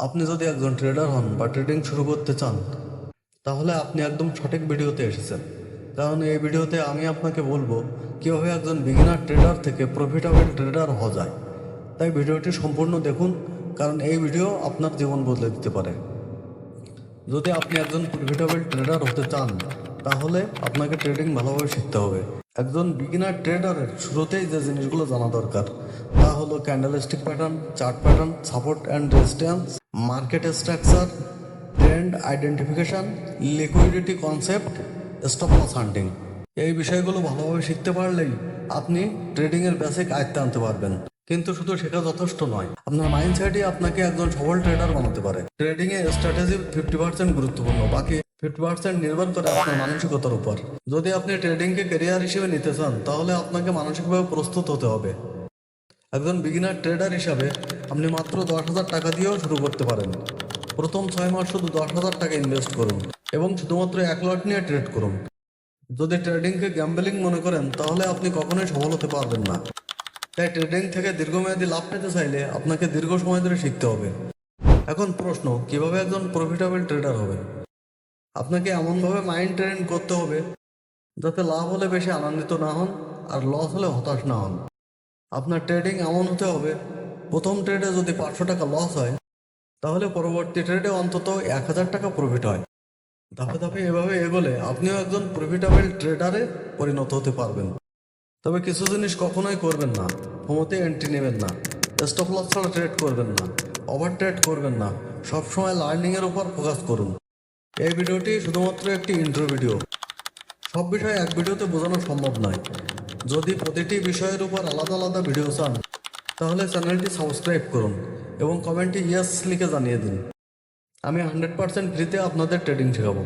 আপনি যদি একজন ট্রেডার হন বা ট্রেডিং শুরু করতে চান, তাহলে আপনি একদম সঠিক ভিডিওতে এসেছেন। কারণ এই ভিডিওতে আমি আপনাকে বলবো কীভাবে একজন বিগিনার ট্রেডার থেকে প্রফিটেবল ট্রেডার হওয়া যায়। তাই ভিডিওটি সম্পূর্ণ দেখুন, কারণ এই ভিডিও আপনার জীবন বদলে দিতে পারে। যদি আপনি একজন প্রফিটেবল ট্রেডার হতে চান, তাহলে আপনাকে ট্রেডিং ভালোভাবে শিখতে হবে। একজন বিগিনার ট্রেডারের শুরুতেই যে জিনিসগুলো জানা দরকার তা হলো candlestick pattern, chart pattern, support and resistance, market structure, trend identification, liquidity concept, stop loss hunting. এই বিষয়গুলো ভালোভাবে শিখতে পারলেই আপনি ট্রেডিংয়ের বেসিক আয়ত্তে আনতে পারবেন। কিন্তু শুধু শেখা যথেষ্ট নয়, আপনার মাইন্ডসেটই আপনাকে একজন সফল ট্রেডার বানাতে পারে। ট্রেডিংয়ে স্ট্র্যাটেজি 50% গুরুত্বপূর্ণ, বাকি 50% নির্ভর করে আপনার মানসিকতার উপর। যদি আপনি ট্রেডিংকে ক্যারিয়ার হিসেবে নিতে চান, তাহলে আপনাকে মানসিকভাবে প্রস্তুত হতে হবে। একজন বিগিনার ট্রেডার হিসাবে আপনি মাত্র 10,000 টাকা দিয়েও শুরু করতে পারেন। প্রথম 6 মাস শুধু 10,000 টাকা ইনভেস্ট করুন এবং শুধুমাত্র 1 লট নিয়ে ট্রেড করুন। যদি ট্রেডিংকে গ্যাম্বলিং মনে করেন, তাহলে আপনি কখনোই সফল হতে পারবেন না। তাই ট্রেডিং থেকে দীর্ঘমেয়াদী লাভ পেতে চাইলে আপনাকে দীর্ঘ সময় ধরে শিখতে হবে। এখন প্রশ্ন, কিভাবে একজন প্রফিটেবল ট্রেডার হবে? আপনাকে এমনভাবে মাইন্ড ট্রেন করতে হবে যাতে লাভ হলে বেশি আনন্দিত না হন আর লস হলে হতাশ না হন। আপনার ট্রেডিং এমন হতে হবে, প্রথম ট্রেডে যদি 500 টাকা লস হয়, তাহলে পরবর্তী ট্রেডে অন্তত 1,000 টাকা প্রফিট হয়। ধাপে ধাপে এভাবে এগোলে আপনিও একজন প্রফিটেবল ট্রেডারে পরিণত হতে পারবেন। তবে কিছু জিনিস কখনোই করবেন না। ফোমোতে এন্ট্রি নেবেন না, স্টপ লস ছাড়া ট্রেড করবেন না, ওভার ট্রেড করবেন না। সবসময় লার্নিংয়ের উপর ফোকাস করুন। এই ভিডিওটি শুধুমাত্র একটি ইন্ট্রো ভিডিও। সব বিষয় এক ভিডিওতে বোঝানো সম্ভব নয়। যদি প্রতিটি বিষয়ের উপর আলাদা আলাদা ভিডিও চান, তাহলে চ্যানেলটি সাবস্ক্রাইব করুন এবং কমেন্টে ইয়েস লিখে জানিয়ে দিন। আমি 100% ফ্রিতে আপনাদের ট্রেডিং শেখাবো।